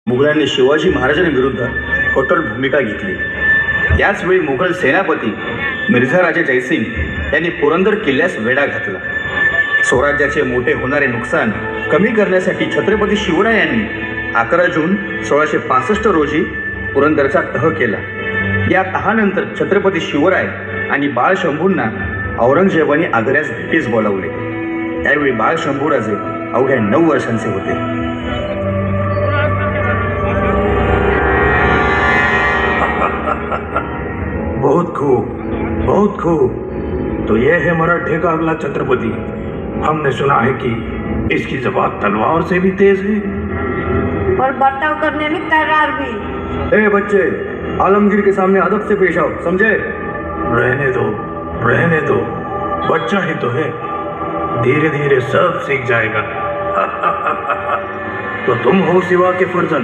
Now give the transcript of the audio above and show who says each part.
Speaker 1: मुघलांनी शिवाजी महाराजांविरुद्ध कठोर भूमिका घेतली। त्याचवेळी मुघल सेनापती मिर्झा राजे जयसिंग यांनी पुरंदर किल्ल्यास वेढा घातला। स्वराज्याचे मोठे होणारे नुकसान कमी करण्यासाठी छत्रपती शिवरायांनी 11 जून 1665 रोजी पुरंदरचा तह केला। या तहानंतर छत्रपती शिवराय आणि बाळशंभूंना औरंगजेबाने आग्र्यास भेटीस बोलावले। त्यावेळी बाळशंभूराजे अवघ्या 9 वर्षांचे होते।
Speaker 2: बहुत खूब। तो यह है मराठे का अगला छत्रपति। हमने सुना है कि इसकी ज़बान तलवार से भी तेज है
Speaker 3: और बर्ताव करने में तैयार भी।
Speaker 1: ए बच्चे, आलमगीर के सामने अदब से पेश आओ, समझे?
Speaker 2: रहने दो, बच्चा ही तो है, धीरे धीरे सब सीख जाएगा। तो तुम हो शिवा के फर्जन,